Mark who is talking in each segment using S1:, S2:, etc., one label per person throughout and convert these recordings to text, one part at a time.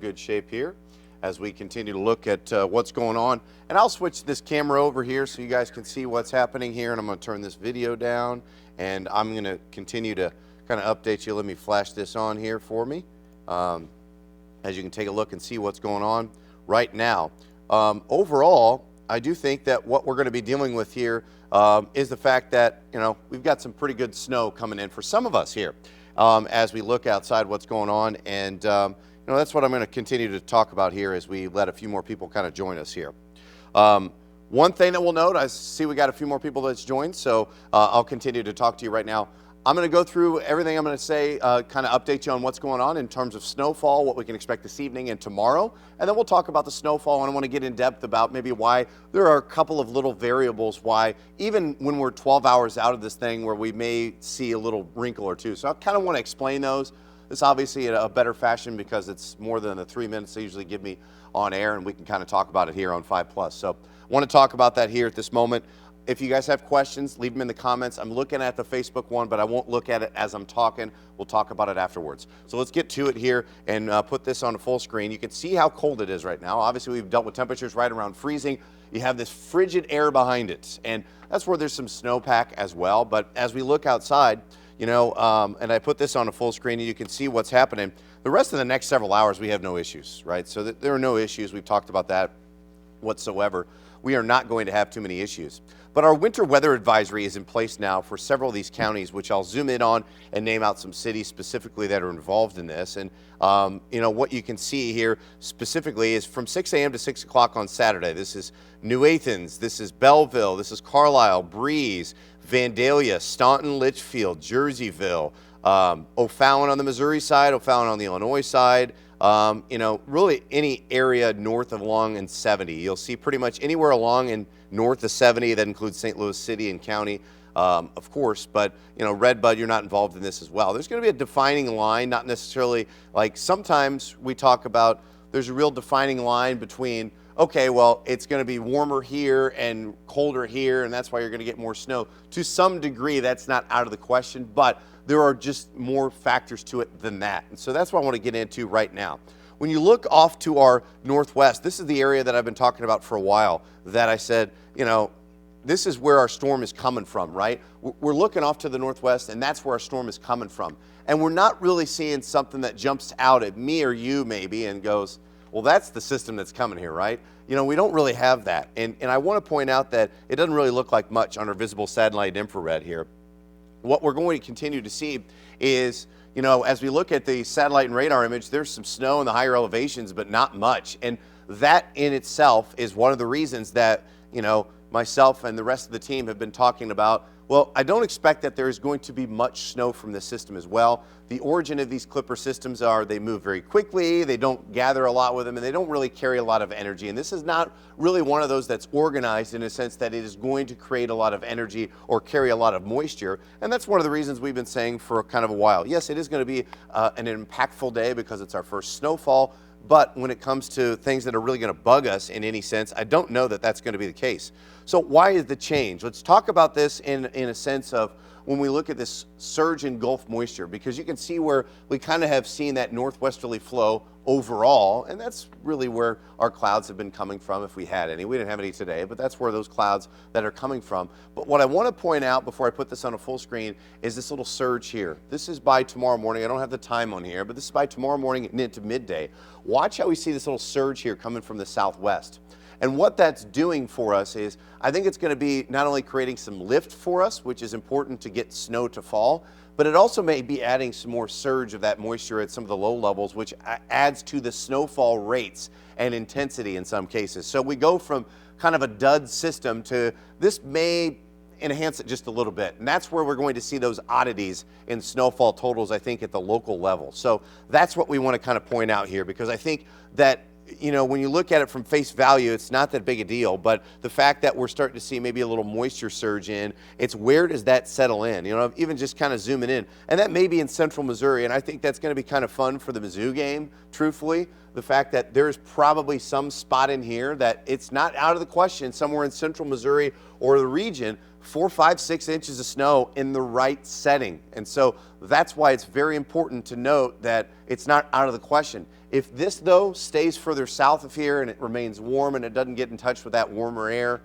S1: Good shape here as we continue to look at what's going on. And I'll switch this camera over here so you guys can see what's happening here. And I'm going to turn this video down and I'm going to continue to kind of update you. Let me flash this on here for me as you can take a look and see what's going on right now. Overall, I do think that what we're going to be dealing with here is the fact that, we've got some pretty good snow coming in for some of us here as we look outside what's going on. And that's what I'm going to continue to talk about here as we let a few more people kind of join us here. One thing that we'll note, I see we got a few more people that's joined, so I'll continue to talk to you right now. I'm going to go through everything I'm going to say, kind of update you on what's going on in terms of snowfall, what we can expect this evening and tomorrow, and then we'll talk about the snowfall, and I want to get in depth about maybe why there are a couple of little variables why, even when we're 12 hours out of this thing, where we may see a little wrinkle or two. So I kind of want to explain those. This obviously in a better fashion because it's more than the 3 minutes they usually give me on air, and we can kind of talk about it here on 5+. So I want to talk about that here at this moment. If you guys have questions, leave them in the comments. I'm looking at the Facebook one, but I won't look at it as I'm talking. We'll talk about it afterwards. So let's get to it here and put this on a full screen. You can see how cold it is right now. Obviously, we've dealt with temperatures right around freezing. You have this frigid air behind it, and that's where there's some snowpack as well. But as we look outside, and I put this on a full screen and you can see what's happening. The rest of the next several hours, we have no issues, right? So there are no issues. We've talked about that whatsoever. We are not going to have too many issues. But our winter weather advisory is in place now for several of these counties, which I'll zoom in on and name out some cities specifically that are involved in this. And, what you can see here specifically is from 6 a.m. to 6 o'clock on Saturday. This is New Athens, this is Belleville, this is Carlisle, Breeze, Vandalia, Staunton, Litchfield, Jerseyville, O'Fallon on the Missouri side, O'Fallon on the Illinois side, really any area north of along in 70. You'll see pretty much anywhere along in north of 70. That includes St. Louis City and County, of course, but, Redbud, you're not involved in this as well. There's going to be a defining line, not necessarily like sometimes we talk about there's a real defining line between, okay, well, it's going to be warmer here and colder here, and that's why you're going to get more snow. To some degree, that's not out of the question, but there are just more factors to it than that. And so that's what I want to get into right now. When you look off to our northwest, this is the area that I've been talking about for a while that I said, this is where our storm is coming from, right? We're looking off to the northwest, and that's where our storm is coming from. And we're not really seeing something that jumps out at me or you maybe and goes, well, that's the system that's coming here, right? We don't really have that. And I want to point out that it doesn't really look like much on our visible satellite infrared here. What we're going to continue to see is, as we look at the satellite and radar image, there's some snow in the higher elevations, but not much. And that in itself is one of the reasons that, myself and the rest of the team have been talking about, well, I don't expect that there is going to be much snow from this system as well. The origin of these Clipper systems are they move very quickly, they don't gather a lot with them, and they don't really carry a lot of energy. And this is not really one of those that's organized in a sense that it is going to create a lot of energy or carry a lot of moisture. And that's one of the reasons we've been saying for kind of a while. Yes, it is going to be an impactful day because it's our first snowfall. But when it comes to things that are really going to bug us in any sense, I don't know that that's going to be the case. So why is the change? Let's talk about this in a sense of when we look at this surge in Gulf moisture, because you can see where we kind of have seen that northwesterly flow overall, and that's really where our clouds have been coming from if we had any. We didn't have any today, but that's where those clouds that are coming from. But what I want to point out before I put this on a full screen is this little surge here. This is by tomorrow morning. I don't have the time on here, but this is by tomorrow morning into midday. Watch how we see this little surge here coming from the southwest. And what that's doing for us is, I think it's going to be not only creating some lift for us, which is important to get snow to fall, but it also may be adding some more surge of that moisture at some of the low levels, which adds to the snowfall rates and intensity in some cases. So we go from kind of a dud system to this may enhance it just a little bit. And that's where we're going to see those oddities in snowfall totals, I think, at the local level. So that's what we want to kind of point out here, because I think that when you look at it from face value, it's not that big a deal, but the fact that we're starting to see maybe a little moisture surge in, it's where does that settle in? Even just kind of zooming in. And that may be in central Missouri, and I think that's going to be kind of fun for the Mizzou game, truthfully. The fact that there's probably some spot in here that it's not out of the question, somewhere in central Missouri or the region, 4, 5, 6 inches of snow in the right setting. And so that's why it's very important to note that it's not out of the question. If this, though, stays further south of here and it remains warm and it doesn't get in touch with that warmer air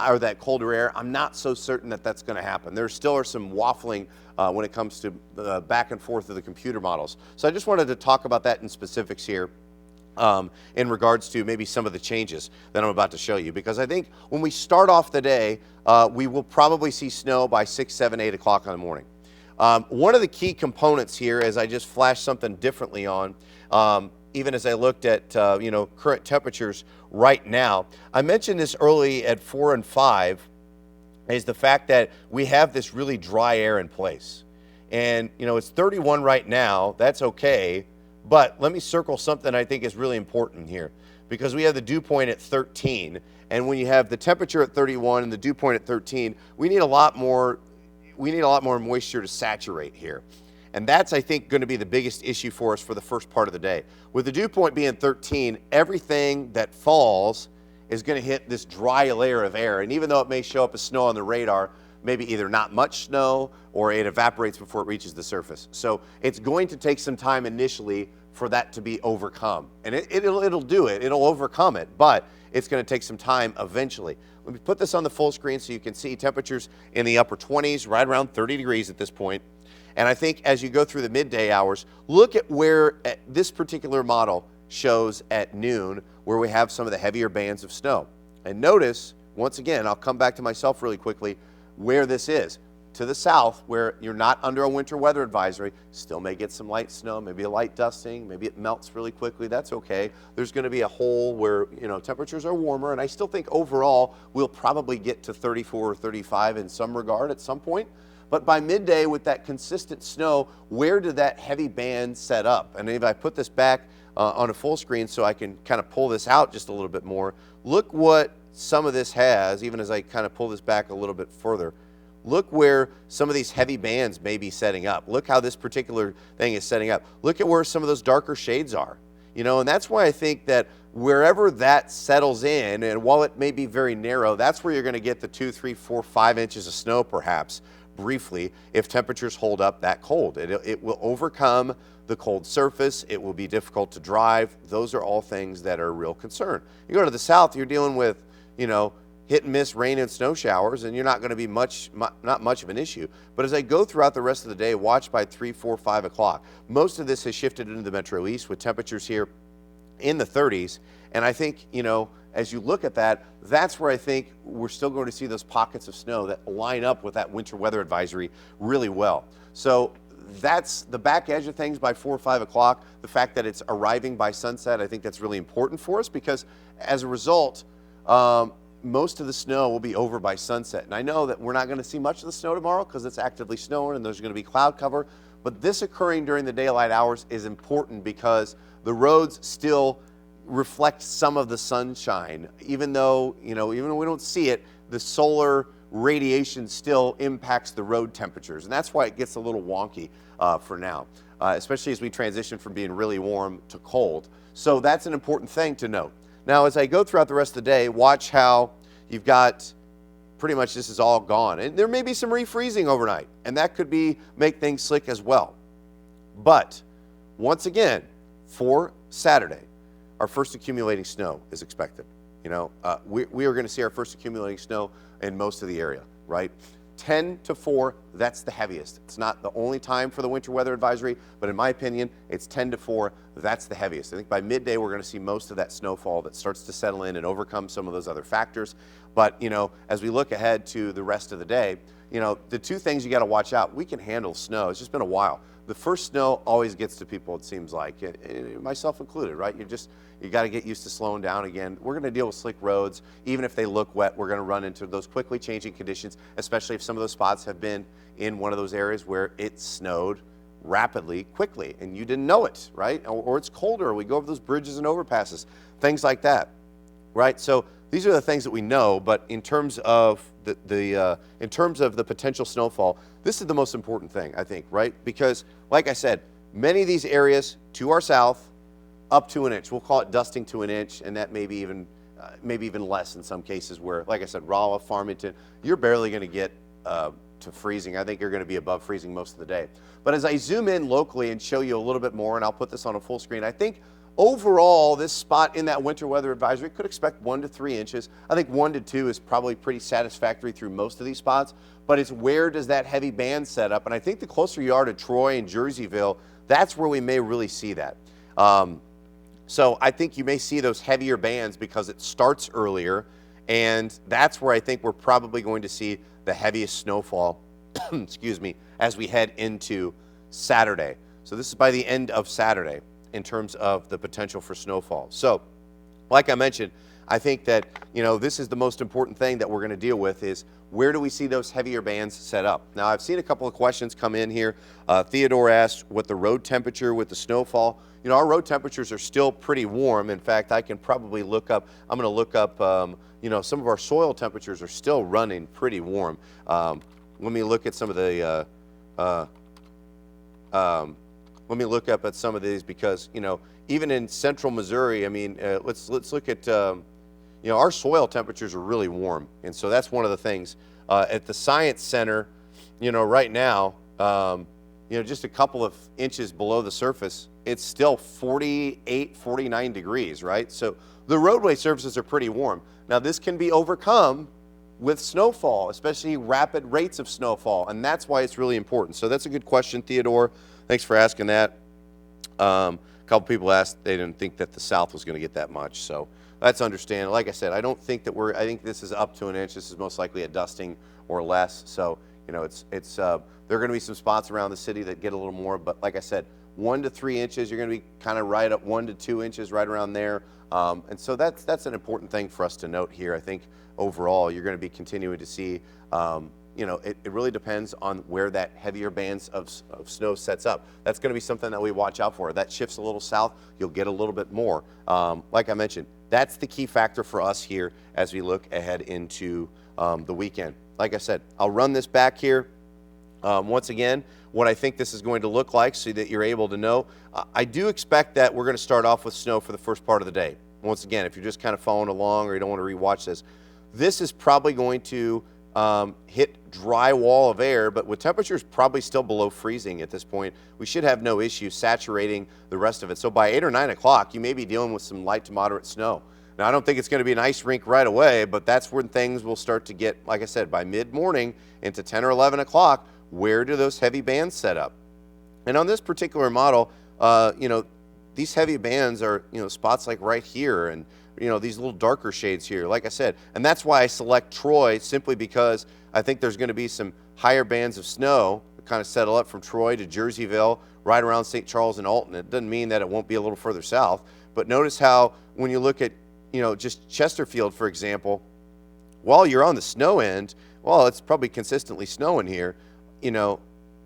S1: or that colder air, I'm not so certain that that's going to happen. There still are some waffling when it comes to the back and forth of the computer models. So I just wanted to talk about that in specifics here. In regards to maybe some of the changes that I'm about to show you, because I think when we start off the day, we will probably see snow by 6, 7, 8 o'clock in the morning. One of the key components here, as I just flashed something differently on, even as I looked at current temperatures right now, I mentioned this early at 4 and 5, is the fact that we have this really dry air in place. And it's 31 right now, that's okay. But let me circle something I think is really important here, because we have the dew point at 13, and when you have the temperature at 31 and the dew point at 13, we need a lot more moisture to saturate here. And that's, I think, going to be the biggest issue for us for the first part of the day. With the dew point being 13, everything that falls is going to hit this dry layer of air, and even though it may show up as snow on the radar, maybe either not much snow or it evaporates before it reaches the surface. So it's going to take some time initially for that to be overcome. And it'll do it, it'll overcome it, but it's going to take some time eventually. Let me put this on the full screen so you can see temperatures in the upper 20s, right around 30 degrees at this point. And I think as you go through the midday hours, look at where this particular model shows at noon, where we have some of the heavier bands of snow. And notice, once again, I'll come back to myself really quickly, where this is. To the south, where you're not under a winter weather advisory, still may get some light snow, maybe a light dusting, maybe it melts really quickly, that's okay. There's going to be a hole where temperatures are warmer, and I still think overall we'll probably get to 34 or 35 in some regard at some point. But by midday, with that consistent snow, where did that heavy band set up? And if I put this back on a full screen so I can kind of pull this out just a little bit more, look what some of this has, even as I kind of pull this back a little bit further. Look where some of these heavy bands may be setting up. Look how this particular thing is setting up. Look at where some of those darker shades are. And that's why I think that wherever that settles in, and while it may be very narrow, that's where you're going to get the 2, 3, 4, 5 inches of snow perhaps briefly if temperatures hold up that cold. It will overcome the cold surface. It will be difficult to drive. Those are all things that are a real concern. You go to the south, you're dealing with, hit and miss rain and snow showers, and you're not going to be not much of an issue. But as I go throughout the rest of the day, watch by 3, 4, 5 o'clock. Most of this has shifted into the Metro East with temperatures here in the 30s. And I think, as you look at that, that's where I think we're still going to see those pockets of snow that line up with that winter weather advisory really well. So that's the back edge of things by 4 or 5 o'clock. The fact that it's arriving by sunset, I think that's really important for us, because as a result, most of the snow will be over by sunset. And I know that we're not going to see much of the snow tomorrow because it's actively snowing and there's going to be cloud cover. But this occurring during the daylight hours is important because the roads still reflect some of the sunshine. Even though we don't see it, the solar radiation still impacts the road temperatures. And that's why it gets a little wonky for now, especially as we transition from being really warm to cold. So that's an important thing to note. Now, as I go throughout the rest of the day, watch how you've got pretty much this is all gone. And there may be some refreezing overnight, and that could make things slick as well. But once again, for Saturday, our first accumulating snow is expected. We are going to see our first accumulating snow in most of the area, right? 10 to 4, that's the heaviest. It's not the only time for the winter weather advisory, but in my opinion, it's 10 to 4, that's the heaviest. I think by midday, we're going to see most of that snowfall that starts to settle in and overcome some of those other factors. But, as we look ahead to the rest of the day, the two things you got to watch out, we can handle snow. It's just been a while. The first snow always gets to people, it seems like, myself included, right? You got to get used to slowing down again. We're going to deal with slick roads. Even if they look wet, we're going to run into those quickly changing conditions, especially if some of those spots have been in one of those areas where it snowed rapidly, quickly, and you didn't know it, right? Or it's colder, we go over those bridges and overpasses, things like that, right? So these are the things that we know, but in terms of the potential snowfall, this is the most important thing, I think, right? Because, like I said, many of these areas to our south, up to an inch. We'll call it dusting to an inch, and that maybe even less in some cases where, like I said, Rolla, Farmington, you're barely going to get to freezing. I think you're going to be above freezing most of the day. But as I zoom in locally and show you a little bit more, and I'll put this on a full screen, I think overall, this spot in that winter weather advisory could expect 1 to 3 inches. I think 1 to 2 is probably pretty satisfactory through most of these spots, but it's where does that heavy band set up? And I think the closer you are to Troy and Jerseyville, that's where we may really see that. So I think you may see those heavier bands because it starts earlier, and that's where I think we're probably going to see the heaviest snowfall, excuse me, as we head into Saturday. So this is by the end of Saturday in terms of the potential for snowfall. So, like I mentioned, I think that, this is the most important thing that we're going to deal with is where do we see those heavier bands set up? Now, I've seen a couple of questions come in here. Theodore asked what the road temperature with the snowfall. Our road temperatures are still pretty warm. In fact, I can probably look up, I'm going to look up, some of our soil temperatures are still running pretty warm. Let me look at some of the, let me look up at some of these because, even in central Missouri, I mean, let's look at, our soil temperatures are really warm. And so that's one of the things. At the Science Center, right now, just a couple of inches below the surface, it's still 48, 49 degrees, right? So the roadway surfaces are pretty warm. Now, this can be overcome with snowfall, especially rapid rates of snowfall, and that's why it's really important. So that's a good question, Theodore. Thanks for asking that. A couple people asked, they didn't think that the South was going to get that much, so that's understandable. Like I said, I don't think that I think this is up to an inch. This is most likely a dusting or less. So, there are going to be some spots around the city that get a little more, but like I said, 1 to 3 inches, you're going to be kind of right at 1 to 2 inches, right around there. And so that's an important thing for us to note here. I think overall, you're going to be continuing to see, it really depends on where that heavier bands of snow sets up. That's going to be something that we watch out for. That shifts a little south, you'll get a little bit more. Like I mentioned, that's the key factor for us here as we look ahead into the weekend. Like I said, I'll run this back here. Once again, what I think this is going to look like so that you're able to know. I do expect that we're going to start off with snow for the first part of the day. Once again, if you're just kind of following along or you don't want to rewatch this is probably going to hit dry wall of air, but with temperatures probably still below freezing at this point, we should have no issue saturating the rest of it. So by 8 or 9 o'clock, you may be dealing with some light to moderate snow. Now, I don't think it's going to be an ice rink right away, but that's when things will start to get, like I said, by mid-morning into 10 or 11 o'clock, where do those heavy bands set up? And on this particular model, these heavy bands are, spots like right here and, these little darker shades here, like I said. And that's why I select Troy, simply because I think there's going to be some higher bands of snow that kind of settle up from Troy to Jerseyville, right around St. Charles and Alton. It doesn't mean that it won't be a little further south, but notice how when you look at, just Chesterfield, for example, while you're on the snow end, well, it's probably consistently snowing here,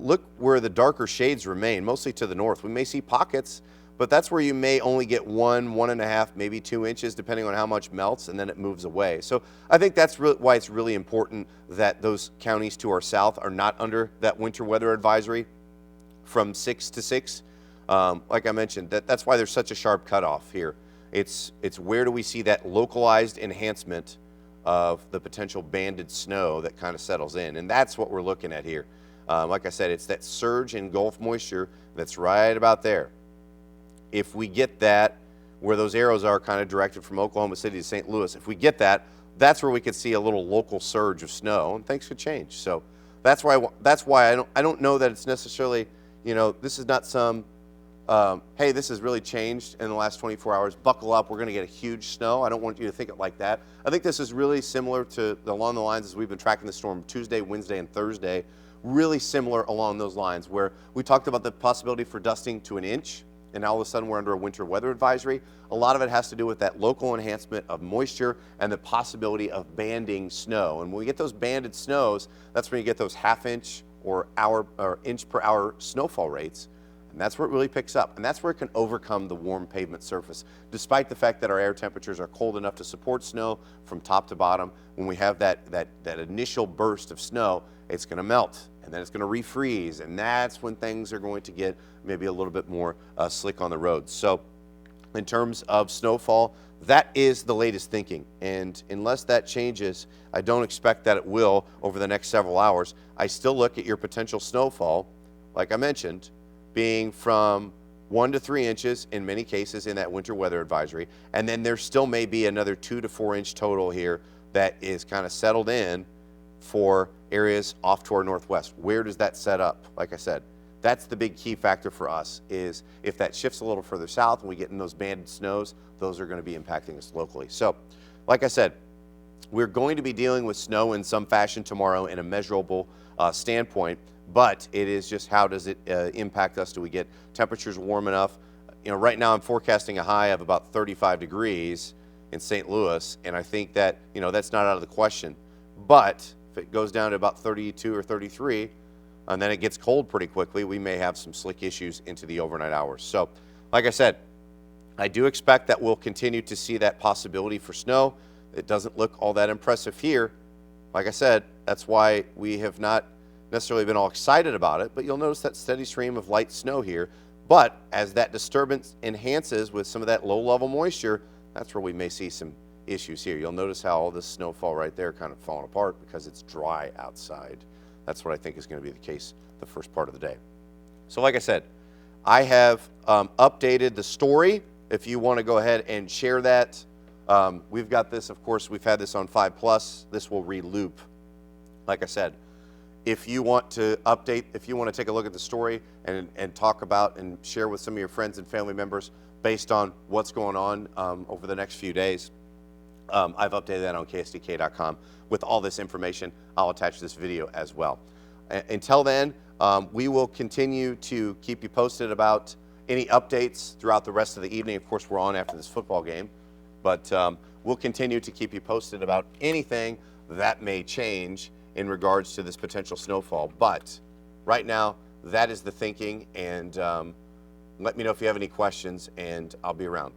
S1: look where the darker shades remain, mostly to the north. We may see pockets, but that's where you may only get 1, 1.5, maybe 2 inches, depending on how much melts, and then it moves away. So I think that's why it's really important that those counties to our south are not under that winter weather advisory from 6 to 6. Like I mentioned, that's why there's such a sharp cutoff here. It's where do we see that localized enhancement of the potential banded snow that kind of settles in, and that's what we're looking at here. Like I said, it's that surge in Gulf moisture that's right about there. If we get that, where those arrows are kind of directed from Oklahoma City to St. Louis, if we get that, that's where we could see a little local surge of snow, and things could change. So that's why I don't know that it's necessarily, this is not some, hey, this has really changed in the last 24 hours. Buckle up, we're going to get a huge snow. I don't want you to think it like that. I think this is really similar to along the lines as we've been tracking the storm Tuesday, Wednesday, and Thursday. Really similar along those lines, where we talked about the possibility for dusting to an inch, and now all of a sudden we're under a winter weather advisory. A lot of it has to do with that local enhancement of moisture and the possibility of banding snow. And when we get those banded snows, that's when you get those half-inch or inch per hour snowfall rates. And that's where it really picks up. And that's where it can overcome the warm pavement surface. Despite the fact that our air temperatures are cold enough to support snow from top to bottom, when we have that initial burst of snow, it's going to melt, and then it's going to refreeze, and that's when things are going to get maybe a little bit more slick on the roads. So in terms of snowfall, that is the latest thinking, and unless that changes, I don't expect that it will over the next several hours. I still look at your potential snowfall, like I mentioned, being from 1 to 3 inches in many cases in that winter weather advisory. And then there still may be another 2 to 4 inch total here that is kind of settled in for areas off to our northwest. Where does that set up? Like I said, that's the big key factor for us, is if that shifts a little further south and we get in those banded snows, those are going to be impacting us locally. So, like I said, we're going to be dealing with snow in some fashion tomorrow in a measurable standpoint, but it is just how does it impact us? Do we get temperatures warm enough? You know, right now I'm forecasting a high of about 35 degrees in St. Louis, and I think that, you know, that's not out of the question. But if it goes down to about 32 or 33, and then it gets cold pretty quickly, we may have some slick issues into the overnight hours. So, like I said, I do expect that we'll continue to see that possibility for snow. It doesn't look all that impressive here. Like I said, that's why we have not necessarily been all excited about it, but you'll notice that steady stream of light snow here. But as that disturbance enhances with some of that low-level moisture, that's where we may see some issues here. You'll notice how all this snowfall right there kind of falling apart because it's dry outside. That's what I think is going to be the case the first part of the day. So like I said, I have updated the story. If you want to go ahead and share that, we've got this, of course, we've had this on 5+. This will re-loop. Like I said, if you want to update, if you want to take a look at the story and talk about and share with some of your friends and family members based on what's going on over the next few days, I've updated that on ksdk.com with all this information. I'll attach this video as well. Until then, we will continue to keep you posted about any updates throughout the rest of the evening. Of course, we're on after this football game, but we'll continue to keep you posted about anything that may change in regards to this potential snowfall. But right now, that is the thinking, and let me know if you have any questions, and I'll be around.